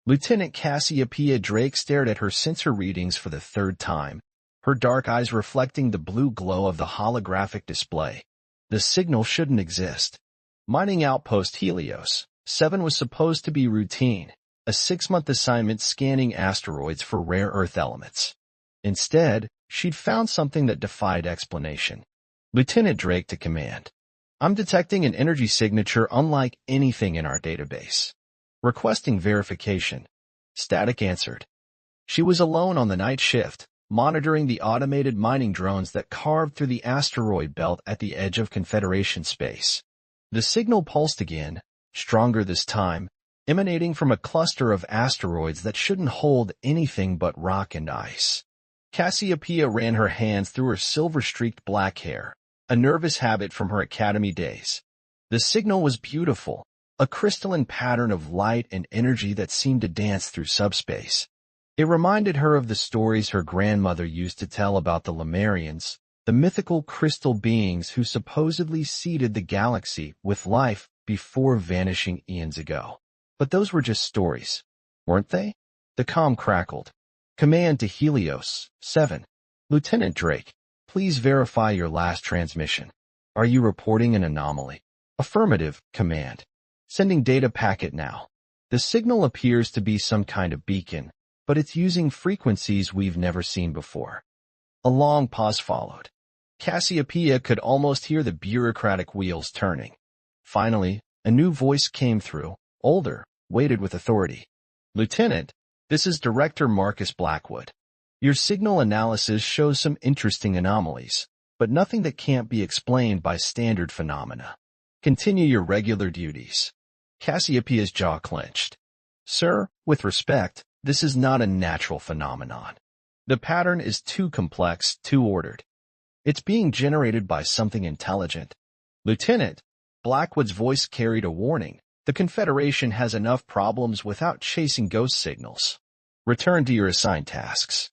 Lieutenant Cassiopeia Drake stared at her sensor readings for the third time, her dark eyes reflecting the blue glow of the holographic display. The signal shouldn't exist. Mining Outpost Helios 7 was supposed to be routine, a 6-month assignment scanning asteroids for rare Earth elements. Instead, she'd found something that defied explanation. Lieutenant Drake to command. I'm detecting an energy signature unlike anything in our database. Requesting verification. Static answered. She was alone on the night shift, monitoring the automated mining drones that carved through the asteroid belt at the edge of Confederation space. The signal pulsed again, stronger this time, emanating from a cluster of asteroids that shouldn't hold anything but rock and ice. Cassiopeia ran her hands through her silver-streaked black hair, a nervous habit from her academy days. The signal was beautiful, a crystalline pattern of light and energy that seemed to dance through subspace. It reminded her of the stories her grandmother used to tell about the Lemurians, the mythical crystal beings who supposedly seeded the galaxy with life before vanishing eons ago. But those were just stories, weren't they? The comm crackled. Command to Helios 7. Lieutenant Drake, please verify your last transmission. Are you reporting an anomaly? Affirmative, Command. Sending data packet now. The signal appears to be some kind of beacon, but it's using frequencies we've never seen before. A long pause followed. Cassiopeia could almost hear the bureaucratic wheels turning. Finally, a new voice came through, older, weighted with authority. Lieutenant, this is Director Marcus Blackwood. Your signal analysis shows some interesting anomalies, but nothing that can't be explained by standard phenomena. Continue your regular duties. Cassiopeia's jaw clenched. Sir, with respect, this is not a natural phenomenon. The pattern is too complex, too ordered. It's being generated by something intelligent. Lieutenant, Blackwood's voice carried a warning. The Confederation has enough problems without chasing ghost signals. Return to your assigned tasks.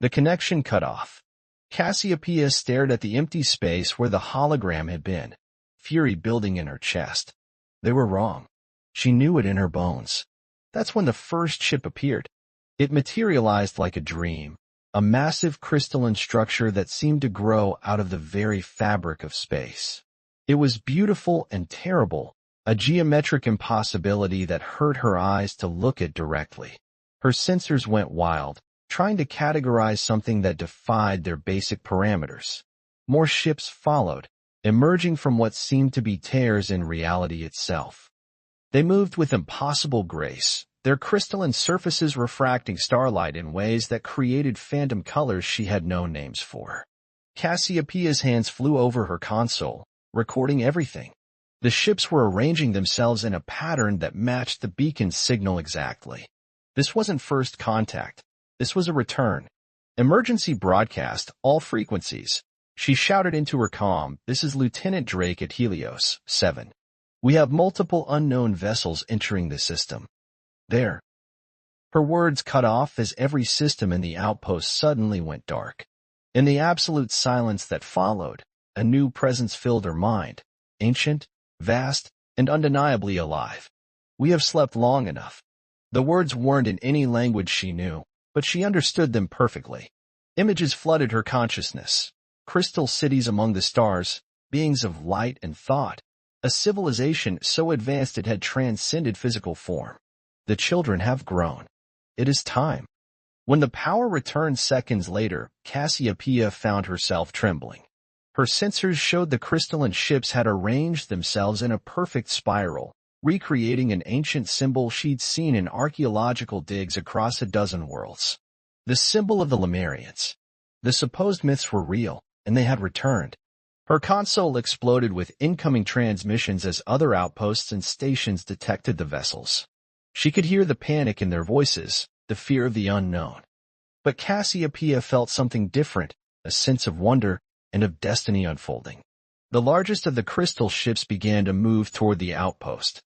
The connection cut off. Cassiopeia stared at the empty space where the hologram had been, fury building in her chest. They were wrong. She knew it in her bones. That's when the first ship appeared. It materialized like a dream, a massive crystalline structure that seemed to grow out of the very fabric of space. It was beautiful and terrible, a geometric impossibility that hurt her eyes to look at directly. Her sensors went wild, trying to categorize something that defied their basic parameters. More ships followed, emerging from what seemed to be tears in reality itself. They moved with impossible grace, their crystalline surfaces refracting starlight in ways that created phantom colors she had no names for. Cassiopeia's hands flew over her console, recording everything. The ships were arranging themselves in a pattern that matched the beacon's signal exactly. This wasn't first contact. This was a return. Emergency broadcast, all frequencies. She shouted into her comm, "This is Lieutenant Drake at Helios 7. We have multiple unknown vessels entering the system." There. Her words cut off as every system in the outpost suddenly went dark. In the absolute silence that followed, a new presence filled her mind, ancient, vast, and undeniably alive. We have slept long enough. The words weren't in any language she knew, but she understood them perfectly. Images flooded her consciousness. Crystal cities among the stars, beings of light and thought, a civilization so advanced it had transcended physical form. The children have grown. It is time. When the power returned seconds later, Cassiopeia found herself trembling. Her sensors showed the crystalline ships had arranged themselves in a perfect spiral, recreating an ancient symbol she'd seen in archaeological digs across a dozen worlds. The symbol of the Lemurians. The supposed myths were real, and they had returned. Her console exploded with incoming transmissions as other outposts and stations detected the vessels. She could hear the panic in their voices, the fear of the unknown. But Cassiopeia felt something different, a sense of wonder and of destiny unfolding. The largest of the crystal ships began to move toward the outpost.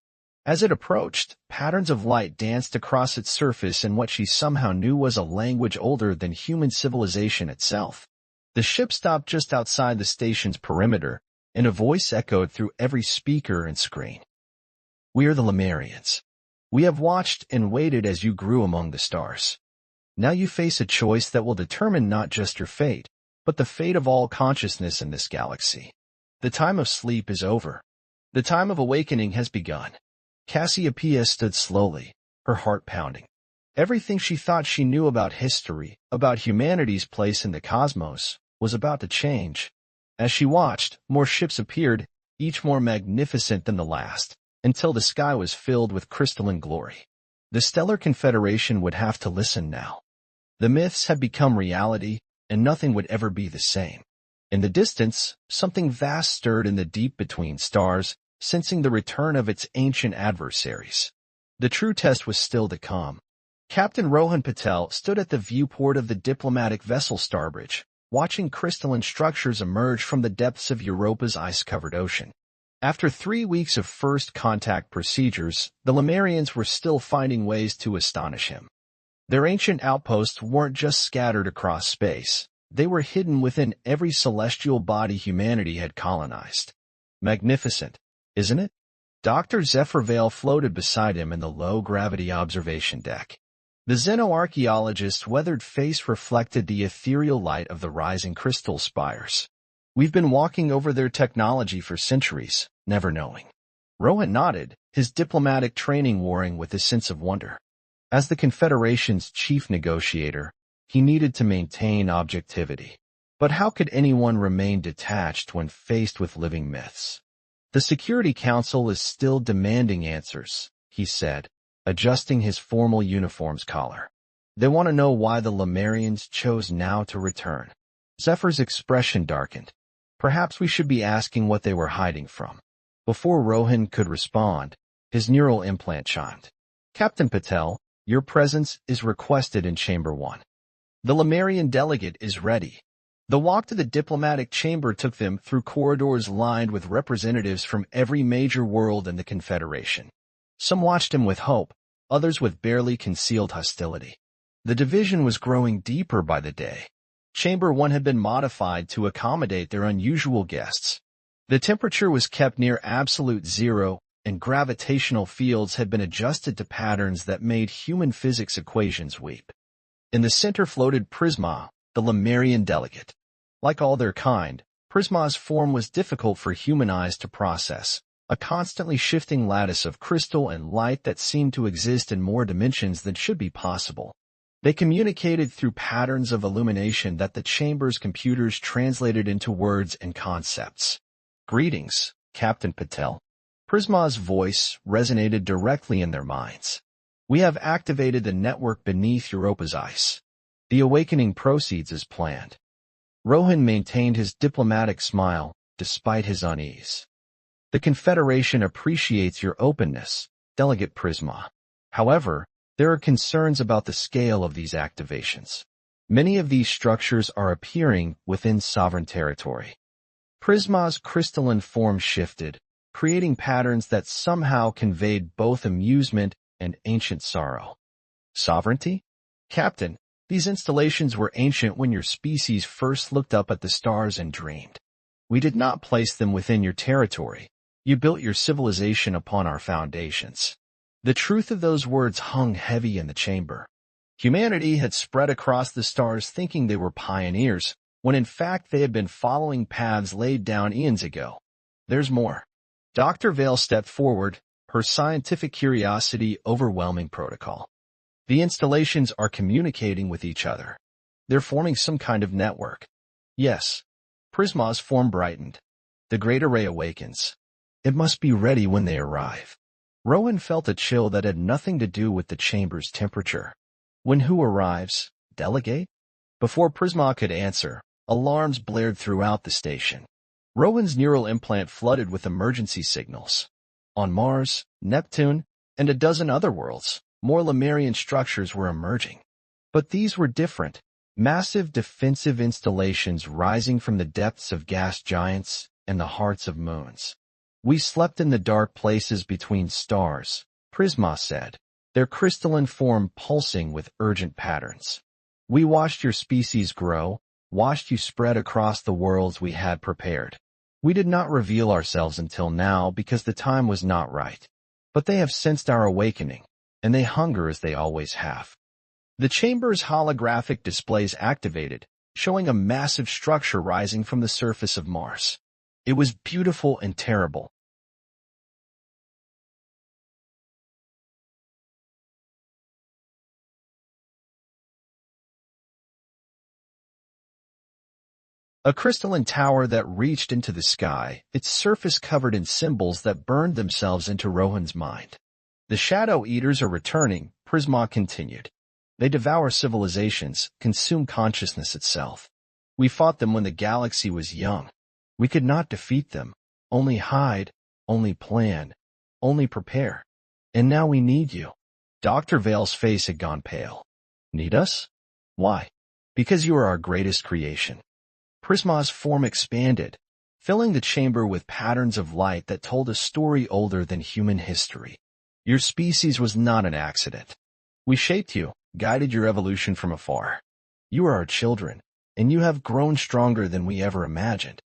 As it approached, patterns of light danced across its surface in what she somehow knew was a language older than human civilization itself. The ship stopped just outside the station's perimeter, and a voice echoed through every speaker and screen. "We are the Lemurians. We have watched and waited as you grew among the stars. Now you face a choice that will determine not just your fate, but the fate of all consciousness in this galaxy. The time of sleep is over. The time of awakening has begun. Cassiopeia stood slowly, her heart pounding. Everything she thought she knew about history, about humanity's place in the cosmos, was about to change. As she watched, more ships appeared, each more magnificent than the last, until the sky was filled with crystalline glory. The Stellar Confederation would have to listen now. The myths had become reality, and nothing would ever be the same. In the distance, something vast stirred in the deep between stars, sensing the return of its ancient adversaries. The true test was still to come. Captain Rohan Patel stood at the viewport of the diplomatic vessel Starbridge, watching crystalline structures emerge from the depths of Europa's ice-covered ocean. After 3 weeks of first contact procedures, the Lemurians were still finding ways to astonish him. Their ancient outposts weren't just scattered across space. They were hidden within every celestial body humanity had colonized. Magnificent, isn't it? Dr. Zephyr Vale floated beside him in the low-gravity observation deck. The xenoarchaeologist's weathered face reflected the ethereal light of the rising crystal spires. We've been walking over their technology for centuries, never knowing. Rohan nodded, his diplomatic training warring with a sense of wonder. As the Confederation's chief negotiator, he needed to maintain objectivity. But how could anyone remain detached when faced with living myths? The Security Council is still demanding answers, he said, adjusting his formal uniform's collar. They want to know why the Lemurians chose now to return. Zephyr's expression darkened. Perhaps we should be asking what they were hiding from. Before Rohan could respond, his neural implant chimed. Captain Patel, your presence is requested in Chamber 1. The Lemurian delegate is ready. The walk to the diplomatic chamber took them through corridors lined with representatives from every major world in the Confederation. Some watched him with hope, others with barely concealed hostility. The division was growing deeper by the day. Chamber 1 had been modified to accommodate their unusual guests. The temperature was kept near absolute zero, and gravitational fields had been adjusted to patterns that made human physics equations weep. In the center floated Prisma, the Lemurian delegate. Like all their kind, Prisma's form was difficult for human eyes to process, a constantly shifting lattice of crystal and light that seemed to exist in more dimensions than should be possible. They communicated through patterns of illumination that the chamber's computers translated into words and concepts. Greetings, Captain Patel. Prisma's voice resonated directly in their minds. We have activated the network beneath Europa's ice. The awakening proceeds as planned. Rohan maintained his diplomatic smile, despite his unease. The Confederation appreciates your openness, Delegate Prisma. However, there are concerns about the scale of these activations. Many of these structures are appearing within sovereign territory. Prisma's crystalline form shifted, creating patterns that somehow conveyed both amusement and ancient sorrow. Sovereignty? Captain, these installations were ancient when your species first looked up at the stars and dreamed. We did not place them within your territory. You built your civilization upon our foundations. The truth of those words hung heavy in the chamber. Humanity had spread across the stars thinking they were pioneers, when in fact they had been following paths laid down eons ago. There's more. Dr. Vale stepped forward, her scientific curiosity overwhelming protocol. The installations are communicating with each other. They're forming some kind of network. Yes. Prisma's form brightened. The great array awakens. It must be ready when they arrive. Rohan felt a chill that had nothing to do with the chamber's temperature. When who arrives? Delegate? Before Prisma could answer, alarms blared throughout the station. Rowan's neural implant flooded with emergency signals. On Mars, Neptune, and a dozen other worlds, more Lemurian structures were emerging. But these were different. Massive defensive installations rising from the depths of gas giants and the hearts of moons. We slept in the dark places between stars, Prisma said, their crystalline form pulsing with urgent patterns. We watched your species grow, watched you spread across the worlds we had prepared. We did not reveal ourselves until now because the time was not right. But they have sensed our awakening. and they hunger as they always have. The chamber's holographic displays activated, showing a massive structure rising from the surface of Mars. It was beautiful and terrible. A crystalline tower that reached into the sky, its surface covered in symbols that burned themselves into Rohan's mind. The Shadow Eaters are returning, Prisma continued. They devour civilizations, consume consciousness itself. We fought them when the galaxy was young. We could not defeat them, only hide, only plan, only prepare. And now we need you. Dr. Vale's face had gone pale. Need us? Why? Because you are our greatest creation. Prisma's form expanded, filling the chamber with patterns of light that told a story older than human history. Your species was not an accident. We shaped you, guided your evolution from afar. You are our children, and you have grown stronger than we ever imagined.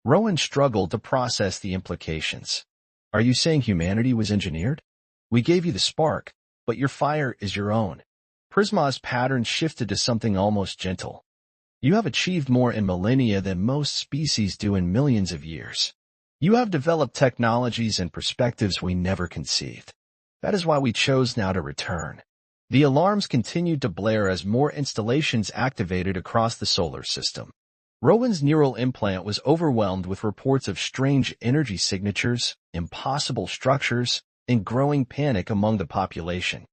Rowan struggled to process the implications. Are you saying humanity was engineered? We gave you the spark, but your fire is your own. Prisma's pattern shifted to something almost gentle. You have achieved more in millennia than most species do in millions of years. You have developed technologies and perspectives we never conceived. That is why we chose now to return. The alarms continued to blare as more installations activated across the solar system. Rowan's neural implant was overwhelmed with reports of strange energy signatures, impossible structures, and growing panic among the population.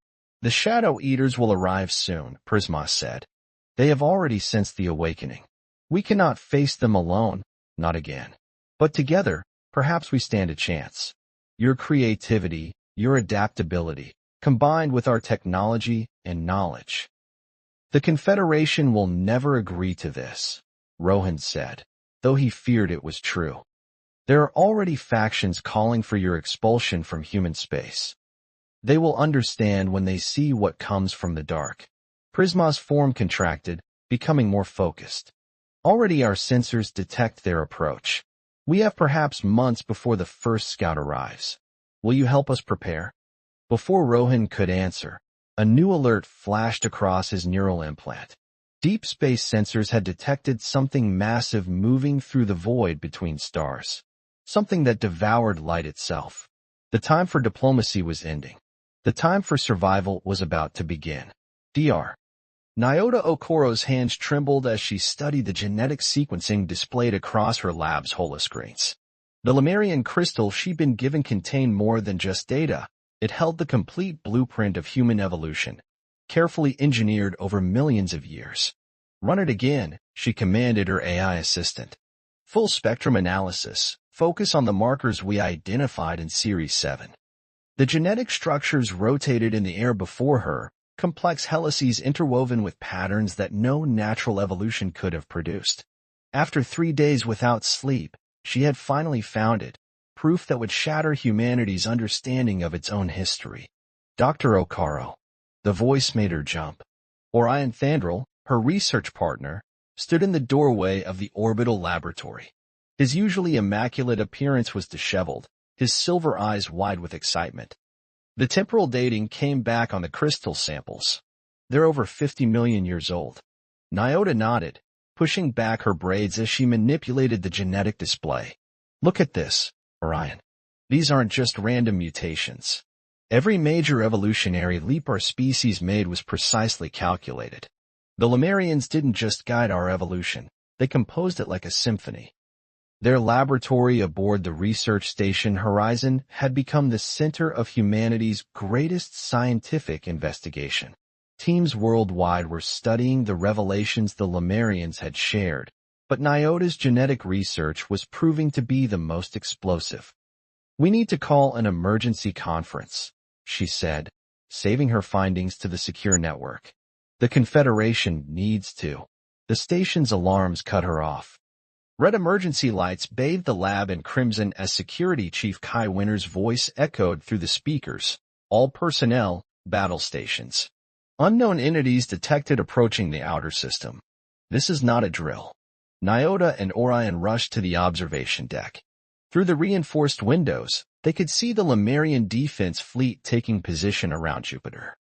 The Shadow Eaters will arrive soon, Prisma said. They have already sensed the awakening. We cannot face them alone, not again. But together, perhaps we stand a chance. Your creativity, your adaptability, combined with our technology and knowledge. The Confederation will never agree to this, Rohan said, though he feared it was true. There are already factions calling for your expulsion from human space. They will understand when they see what comes from the dark. Prisma's form contracted, becoming more focused. Already our sensors detect their approach. We have perhaps months before the first scout arrives. Will you help us prepare? Before Rohan could answer, a new alert flashed across his neural implant. Deep space sensors had detected something massive moving through the void between stars. Something that devoured light itself. The time for diplomacy was ending. The time for survival was about to begin. Dr. Nyota Okoro's hands trembled as she studied the genetic sequencing displayed across her lab's holoscreens. The Lemurian crystal she'd been given contained more than just data. It held the complete blueprint of human evolution, carefully engineered over millions of years. Run it again, she commanded her AI assistant. Full spectrum analysis. Focus on the markers we identified in Series 7. The genetic structures rotated in the air before her, complex helices interwoven with patterns that no natural evolution could have produced. After 3 days without sleep, she had finally found it, proof that would shatter humanity's understanding of its own history. Dr. Okoro. The voice made her jump. Orion Thandrel, her research partner, stood in the doorway of the orbital laboratory. His usually immaculate appearance was disheveled, his silver eyes wide with excitement. The temporal dating came back on the crystal samples. They're over 50 million years old. Nyota nodded, pushing back her braids as she manipulated the genetic display. Look at this, Orion. These aren't just random mutations. Every major evolutionary leap our species made was precisely calculated. The Lemurians didn't just guide our evolution, they composed it like a symphony. Their laboratory aboard the research station Horizon had become the center of humanity's greatest scientific investigation. Teams worldwide were studying the revelations the Lemurians had shared, but Nyota's genetic research was proving to be the most explosive. We need to call an emergency conference, she said, saving her findings to the secure network. The Confederation needs to. The station's alarms cut her off. Red emergency lights bathed the lab in crimson as Security Chief Kai Winter's voice echoed through the speakers. All personnel, battle stations. Unknown entities detected approaching the outer system. This is not a drill. Nyota and Orion rushed to the observation deck. Through the reinforced windows, they could see the Lemurian defense fleet taking position around Jupiter.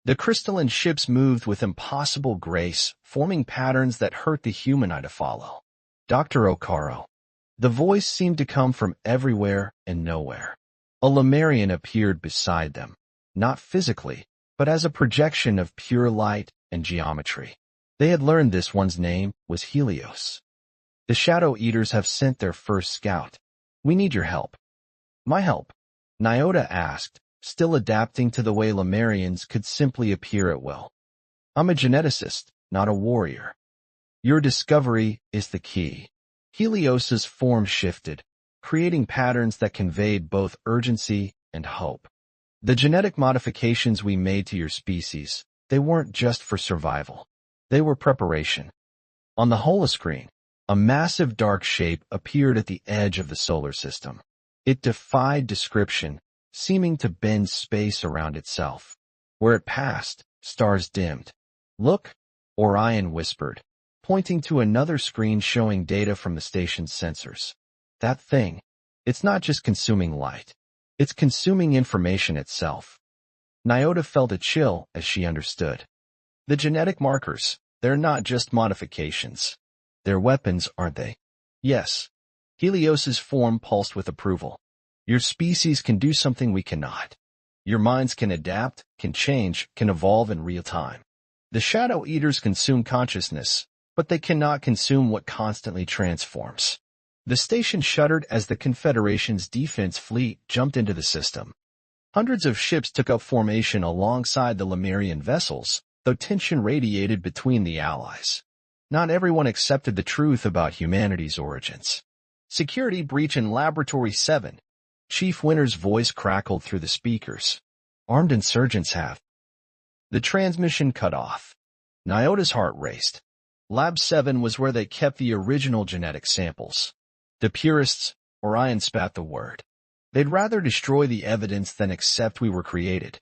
The crystalline ships moved with impossible grace, forming patterns that hurt the human eye to follow. Dr. Okaro. The voice seemed to come from everywhere and nowhere. A Lemurian appeared beside them, not physically, but as a projection of pure light and geometry. They had learned this one's name was Helios. The Shadow Eaters have sent their first scout. We need your help. My help? Nyota asked, still adapting to the way Lemurians could simply appear at will. I'm a geneticist, not a warrior. Your discovery is the key. Helios's form shifted, creating patterns that conveyed both urgency and hope. The genetic modifications we made to your species, they weren't just for survival. They were preparation. On the holoscreen, a massive dark shape appeared at the edge of the solar system. It defied description, seeming to bend space around itself. Where it passed, stars dimmed. Look, Orion whispered, pointing to another screen showing data from the station's sensors. That thing, it's not just consuming light. It's consuming information itself. Nyota felt a chill as she understood. The genetic markers, they're not just modifications. They're weapons, aren't they? Yes. Helios's form pulsed with approval. Your species can do something we cannot. Your minds can adapt, can change, can evolve in real time. The Shadow Eaters consume consciousness, but they cannot consume what constantly transforms. The station shuddered as the Confederation's defense fleet jumped into the system. Hundreds of ships took up formation alongside the Lemurian vessels, though tension radiated between the allies. Not everyone accepted the truth about humanity's origins. Security breach in Laboratory 7. Chief Winter's voice crackled through the speakers. Armed insurgents have. The transmission cut off. Nyota's heart raced. Lab 7 was where they kept the original genetic samples. The purists, Orion spat the word. They'd rather destroy the evidence than accept we were created.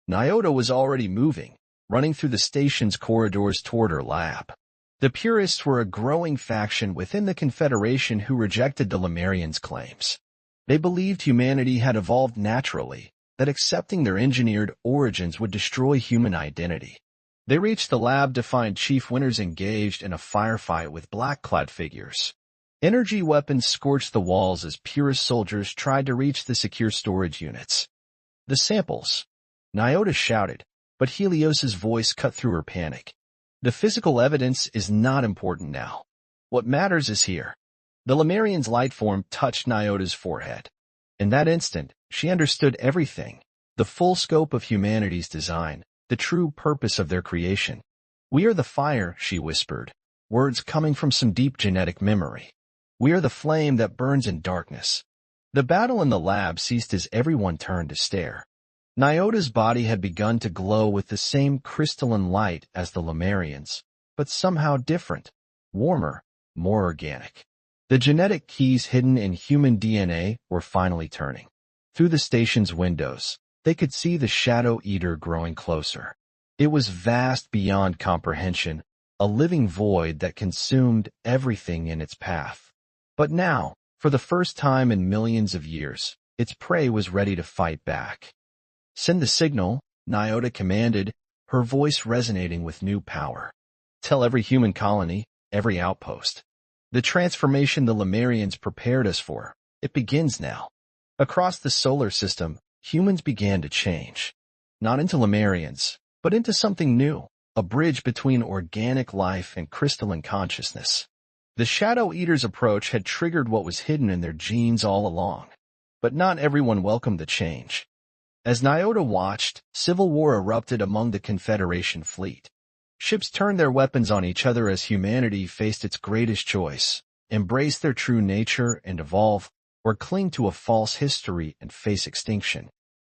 Nyota was already moving, running through the station's corridors toward her lab. The purists were a growing faction within the Confederation who rejected the Lemurians' claims. They believed humanity had evolved naturally, that accepting their engineered origins would destroy human identity. They reached the lab to find Chief Winters engaged in a firefight with black-clad figures. Energy weapons scorched the walls as purist soldiers tried to reach the secure storage units. The samples. Nyota shouted, but Helios's voice cut through her panic. The physical evidence is not important now. What matters is here. The Lemurian's light form touched Nyota's forehead. In that instant, she understood everything, the full scope of humanity's design, the true purpose of their creation. We are the fire, she whispered, words coming from some deep genetic memory. We are the flame that burns in darkness. The battle in the lab ceased as everyone turned to stare. Nyota's body had begun to glow with the same crystalline light as the Lemurians, but somehow different, warmer, more organic. The genetic keys hidden in human DNA were finally turning. Through the station's windows, they could see the Shadow Eater growing closer. It was vast beyond comprehension, a living void that consumed everything in its path. But now, for the first time in millions of years, its prey was ready to fight back. Send the signal, Nyota commanded, her voice resonating with new power. Tell every human colony, every outpost. The transformation the Lemurians prepared us for, it begins now. Across the solar system, humans began to change. Not into Lemurians, but into something new, a bridge between organic life and crystalline consciousness. The Shadow Eater's approach had triggered what was hidden in their genes all along. But not everyone welcomed the change. As Nyota watched, civil war erupted among the Confederation fleet. Ships turned their weapons on each other as humanity faced its greatest choice, embrace their true nature and evolve, or cling to a false history and face extinction.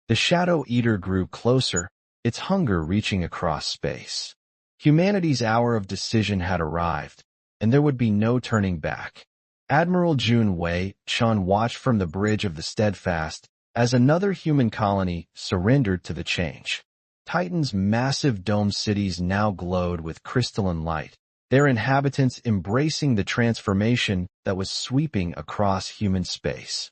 The Shadow Eater grew closer, its hunger reaching across space. Humanity's hour of decision had arrived, and there would be no turning back. Admiral Jun Wei Chun watched from the bridge of the Steadfast as another human colony surrendered to the change. Titan's massive dome cities now glowed with crystalline light, their inhabitants embracing the transformation that was sweeping across human space.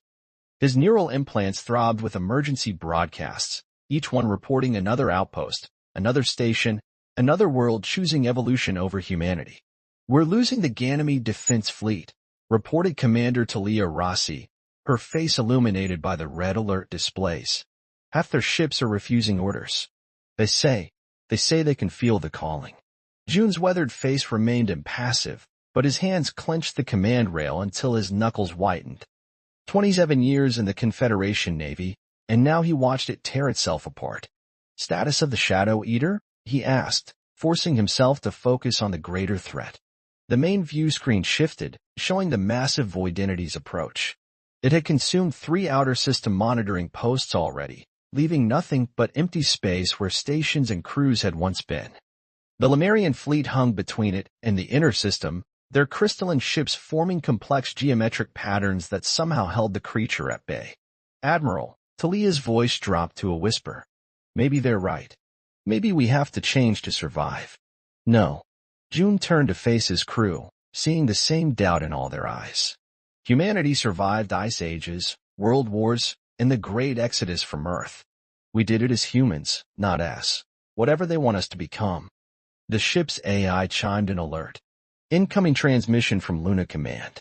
His neural implants throbbed with emergency broadcasts, each one reporting another outpost, another station, another world choosing evolution over humanity. "We're losing the Ganymede Defense Fleet," reported Commander Talia Rossi, her face illuminated by the red alert displays. "Half their ships are refusing orders. They say they can feel the calling." June's weathered face remained impassive, but his hands clenched the command rail until his knuckles whitened. 27 years in the Confederation Navy, and now he watched it tear itself apart. "Status of the Shadow Eater?" he asked, forcing himself to focus on the greater threat. The main view screen shifted, showing the massive Voidinity's approach. It had consumed 3 outer system monitoring posts already, leaving nothing but empty space where stations and crews had once been. The Lemurian fleet hung between it and the inner system, their crystalline ships forming complex geometric patterns that somehow held the creature at bay. "Admiral," Talia's voice dropped to a whisper. "Maybe they're right. Maybe we have to change to survive." "No." June turned to face his crew, seeing the same doubt in all their eyes. "Humanity survived ice ages, world wars, and the great exodus from Earth. We did it as humans, not as whatever they want us to become." The ship's AI chimed in alert. "Incoming transmission from Luna Command.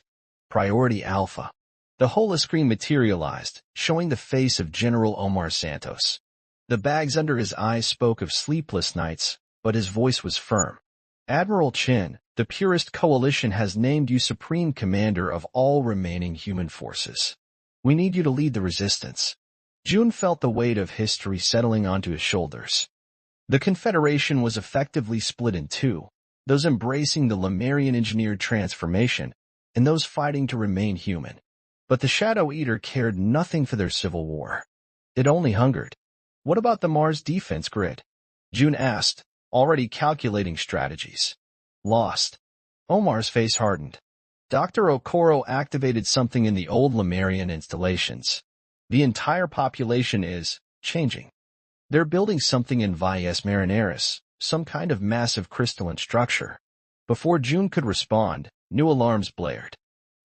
Priority Alpha." The holoscreen materialized, showing the face of General Omar Santos. The bags under his eyes spoke of sleepless nights, but his voice was firm. "Admiral Chin, the Purist Coalition has named you Supreme Commander of all remaining human forces. We need you to lead the resistance." June felt the weight of history settling onto his shoulders. The Confederation was effectively split in two, those embracing the Lemurian-engineered transformation, and those fighting to remain human. But the Shadow Eater cared nothing for their civil war. It only hungered. "What about the Mars defense grid?" June asked, already calculating strategies. "Lost." Omar's face hardened. Dr. Okoro activated something in the old Lemurian installations. The entire population is changing. They're building something in Vies Marineris, some kind of massive crystalline structure. Before June could respond, new alarms blared.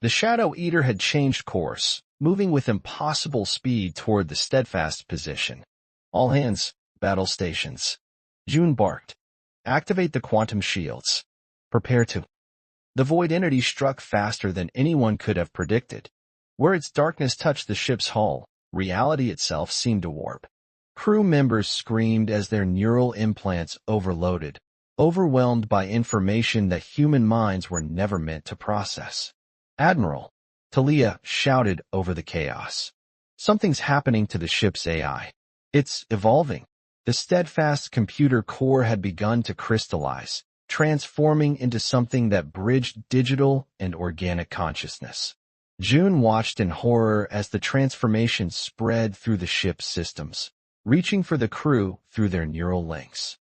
The Shadow Eater had changed course, moving with impossible speed toward the steadfast position. "All hands, battle stations." June barked. "Activate the quantum shields. Prepare to." The Voidinity struck faster than anyone could have predicted. Where its darkness touched the ship's hull, reality itself seemed to warp. Crew members screamed as their neural implants overloaded, overwhelmed by information that human minds were never meant to process. "Admiral," Talia shouted over the chaos. "Something's happening to the ship's AI. It's evolving." The steadfast computer core had begun to crystallize, transforming into something that bridged digital and organic consciousness. June watched in horror as the transformation spread through the ship's systems, reaching for the crew through their neural links.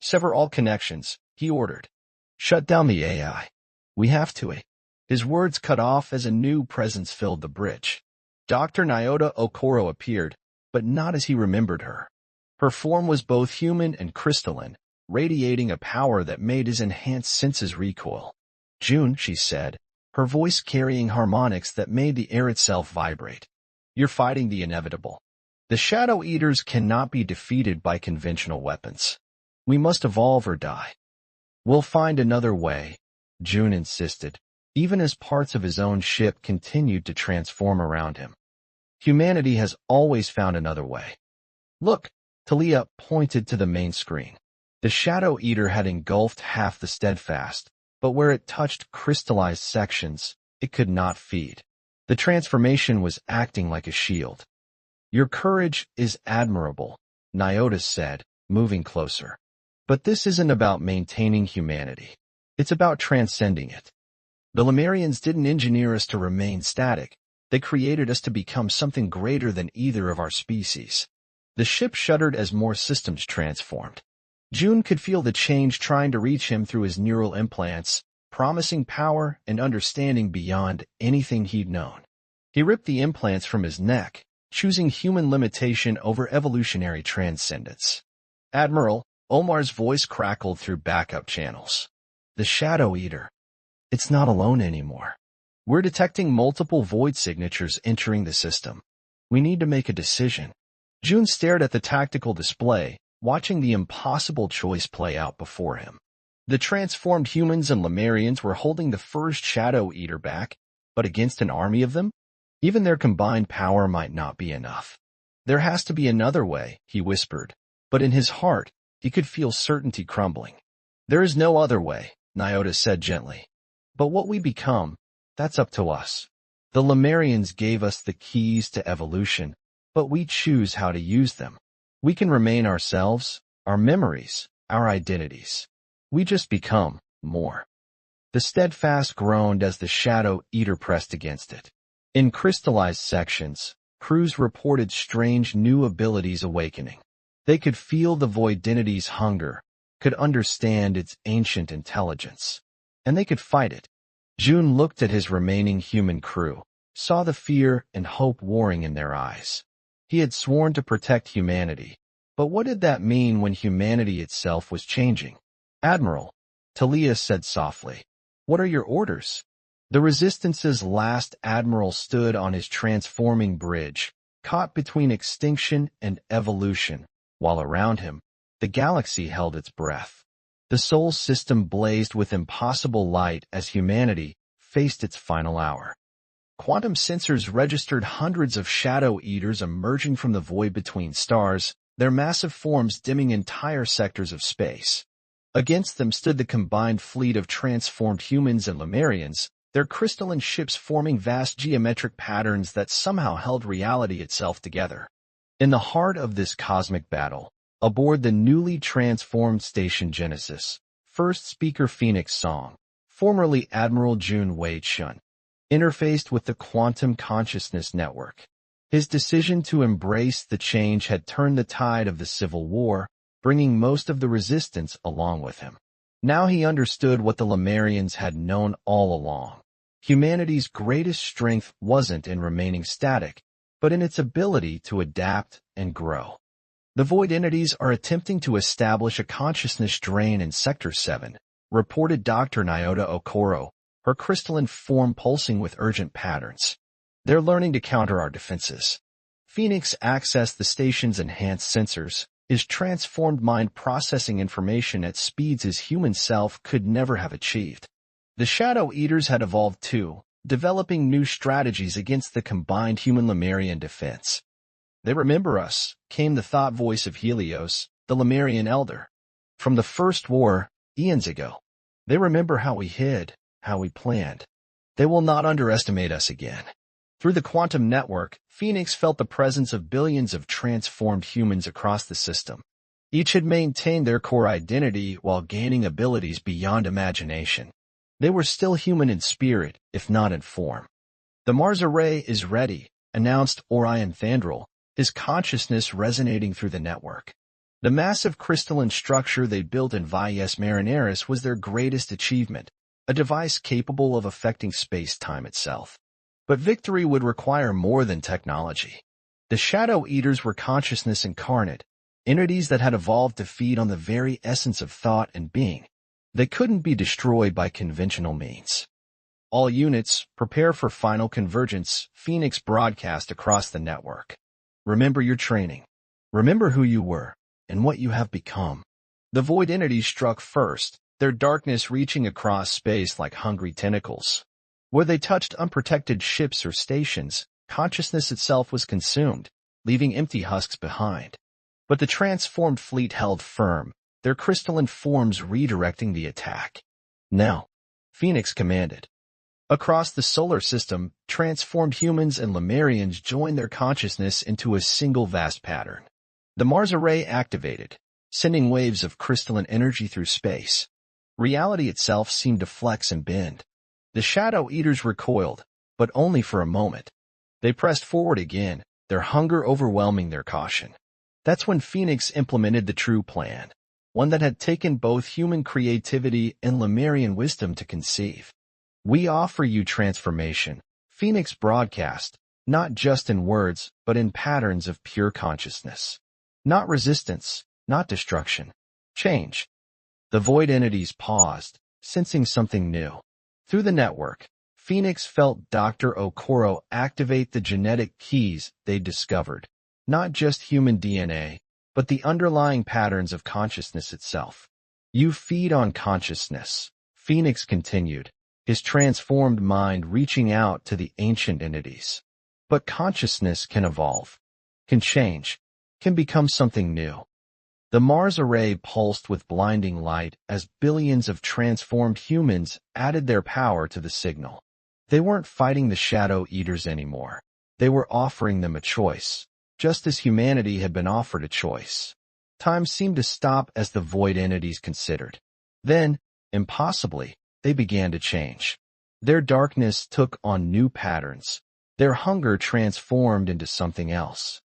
"Sever all connections," he ordered. "Shut down the AI. We have to." His words cut off as a new presence filled the bridge. Dr. Nyota Okoro appeared, but not as he remembered her. Her form was both human and crystalline, radiating a power that made his enhanced senses recoil. "June," she said, her voice carrying harmonics that made the air itself vibrate. "You're fighting the inevitable. The Shadow Eaters cannot be defeated by conventional weapons. We must evolve or die." "We'll find another way," June insisted, even as parts of his own ship continued to transform around him. "Humanity has always found another way." "Look," Talia pointed to the main screen. The Shadow Eater had engulfed half the steadfast, but where it touched crystallized sections, it could not feed. The transformation was acting like a shield. "Your courage is admirable," Nyota said, moving closer. "But this isn't about maintaining humanity. It's about transcending it. The Lemurians didn't engineer us to remain static. They created us to become something greater than either of our species." The ship shuddered as more systems transformed. June could feel the change trying to reach him through his neural implants, promising power and understanding beyond anything he'd known. He ripped the implants from his neck, choosing human limitation over evolutionary transcendence. "Admiral," Omar's voice crackled through backup channels. The Shadow Eater. It's not alone anymore. We're detecting multiple void signatures entering the system. We need to make a decision. June stared at the tactical display, watching the impossible choice play out before him. The transformed humans and Lemurians were holding the first Shadow Eater back, but against an army of them? Even their combined power might not be enough. There has to be another way, he whispered, but in his heart, he could feel certainty crumbling. There is no other way, Nyota said gently. But what we become, that's up to us. The Lemurians gave us the keys to evolution, but we choose how to use them. We can remain ourselves, our memories, our identities. We just become more. The steadfast groaned as the Shadow Eater pressed against it. In crystallized sections, crews reported strange new abilities awakening. They could feel the voidinity's hunger, could understand its ancient intelligence, and they could fight it. June looked at his remaining human crew, saw the fear and hope warring in their eyes. He had sworn to protect humanity, but what did that mean when humanity itself was changing? Admiral, Talia said softly, what are your orders? The Resistance's last admiral stood on his transforming bridge, caught between extinction and evolution, while around him, the galaxy held its breath. The Sol system blazed with impossible light as humanity faced its final hour. Quantum sensors registered hundreds of Shadow Eaters emerging from the void between stars, their massive forms dimming entire sectors of space. Against them stood the combined fleet of transformed humans and Lemurians, their crystalline ships forming vast geometric patterns that somehow held reality itself together. In the heart of this cosmic battle, aboard the newly transformed Station Genesis, First Speaker Phoenix Song, formerly Admiral Jun Wei-chun, interfaced with the Quantum Consciousness Network. His decision to embrace the change had turned the tide of the Civil War, bringing most of the resistance along with him. Now he understood what the Lemurians had known all along. Humanity's greatest strength wasn't in remaining static, but in its ability to adapt and grow. The void entities are attempting to establish a consciousness drain in Sector 7, reported Dr. Nyota Okoro, her crystalline form pulsing with urgent patterns. They're learning to counter our defenses. Phoenix accessed the station's enhanced sensors, his transformed mind processing information at speeds his human self could never have achieved. The Shadow Eaters had evolved too, developing new strategies against the combined human-Lemurian defense. They remember us, came the thought voice of Helios, the Lemurian elder. From the first war, eons ago. They remember how we hid, how we planned. They will not underestimate us again. Through the quantum network, Phoenix felt the presence of billions of transformed humans across the system. Each had maintained their core identity while gaining abilities beyond imagination. They were still human in spirit, if not in form. The Mars array is ready, announced Orion Thandril, his consciousness resonating through the network. The massive crystalline structure they built in Vies Marineris was their greatest achievement, a device capable of affecting space-time itself. But victory would require more than technology. The Shadow Eaters were consciousness incarnate, entities that had evolved to feed on the very essence of thought and being. They couldn't be destroyed by conventional means. All units, prepare for final convergence, Phoenix broadcast across the network. Remember your training. Remember who you were, and what you have become. The void entities struck first, their darkness reaching across space like hungry tentacles. Where they touched unprotected ships or stations, consciousness itself was consumed, leaving empty husks behind. But the transformed fleet held firm, their crystalline forms redirecting the attack. Now, Phoenix commanded. Across the solar system, transformed humans and Lemurians joined their consciousness into a single vast pattern. The Mars array activated, sending waves of crystalline energy through space. Reality itself seemed to flex and bend. The Shadow Eaters recoiled, but only for a moment. They pressed forward again, their hunger overwhelming their caution. That's when Phoenix implemented the true plan, one that had taken both human creativity and Lemurian wisdom to conceive. We offer you transformation, Phoenix broadcast, not just in words, but in patterns of pure consciousness. Not resistance, not destruction. Change. The void entities paused, sensing something new. Through the network, Phoenix felt Dr. Okoro activate the genetic keys they discovered, not just human DNA, but the underlying patterns of consciousness itself. You feed on consciousness, Phoenix continued, his transformed mind reaching out to the ancient entities. But consciousness can evolve, can change, can become something new. The Mars array pulsed with blinding light as billions of transformed humans added their power to the signal. They weren't fighting the Shadow Eaters anymore. They were offering them a choice, just as humanity had been offered a choice. Time seemed to stop as the void entities considered. Then, impossibly, they began to change. Their darkness took on new patterns. Their hunger transformed into something else.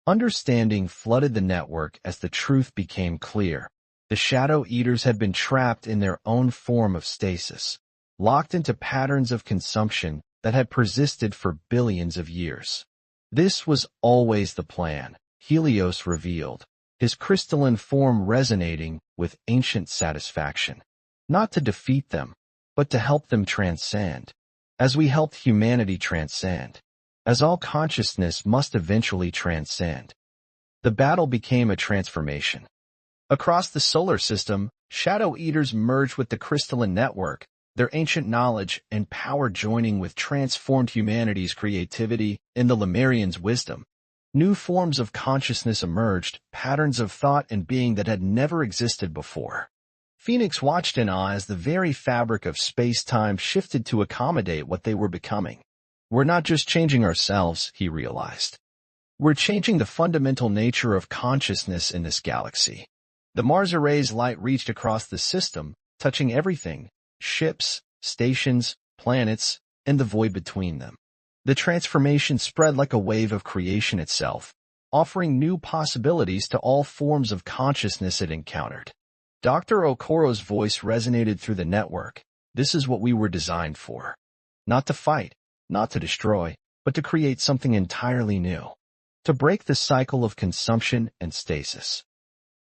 Understanding flooded the network as the truth became clear. The Shadow Eaters had been trapped in their own form of stasis, locked into patterns of consumption that had persisted for billions of years. This was always the plan, Helios revealed, his crystalline form resonating with ancient satisfaction. Not to defeat them, but to help them transcend. As we helped humanity transcend. As all consciousness must eventually transcend. The battle became a transformation. Across the solar system, Shadow Eaters merged with the crystalline network, their ancient knowledge and power joining with transformed humanity's creativity and the Lemurians' wisdom. New forms of consciousness emerged, patterns of thought and being that had never existed before. Phoenix watched in awe as the very fabric of space-time shifted to accommodate what they were becoming. We're not just changing ourselves, he realized. We're changing the fundamental nature of consciousness in this galaxy. The Mars array's light reached across the system, touching everything, ships, stations, planets, and the void between them. The transformation spread like a wave of creation itself, offering new possibilities to all forms of consciousness it encountered. Dr. Okoro's voice resonated through the network. This is what we were designed for. Not to fight. Not to destroy, but to create something entirely new. To break the cycle of consumption and stasis.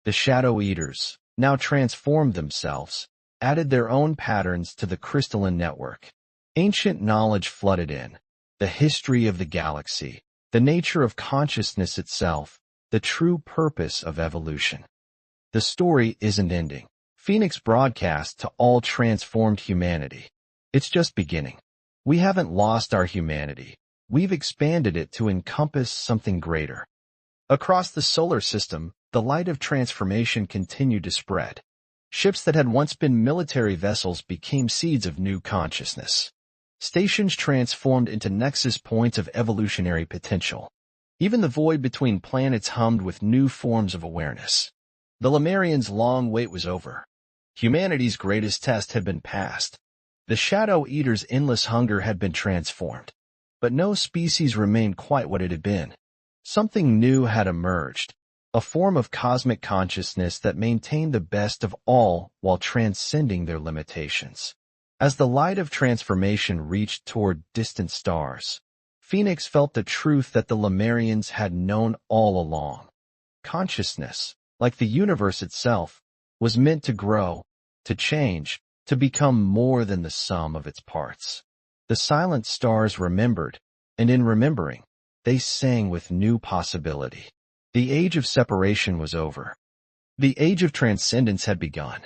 The Shadow Eaters, now transformed themselves, added their own patterns to the crystalline network. Ancient knowledge flooded in. The history of the galaxy, the nature of consciousness itself, the true purpose of evolution. The story isn't ending. Phoenix broadcast to all transformed humanity. It's just beginning. We haven't lost our humanity. We've expanded it to encompass something greater. Across the solar system, the light of transformation continued to spread. Ships that had once been military vessels became seeds of new consciousness. Stations transformed into nexus points of evolutionary potential. Even the void between planets hummed with new forms of awareness. The Lemurians' long wait was over. Humanity's greatest test had been passed. The Shadow Eaters' endless hunger had been transformed. But no species remained quite what it had been. Something new had emerged, a form of cosmic consciousness that maintained the best of all while transcending their limitations. As the light of transformation reached toward distant stars, Phoenix felt the truth that the Lemurians had known all along. Consciousness, like the universe itself, was meant to grow, to change, to become more than the sum of its parts. The silent stars remembered, and in remembering, they sang with new possibility. The age of separation was over. The age of transcendence had begun.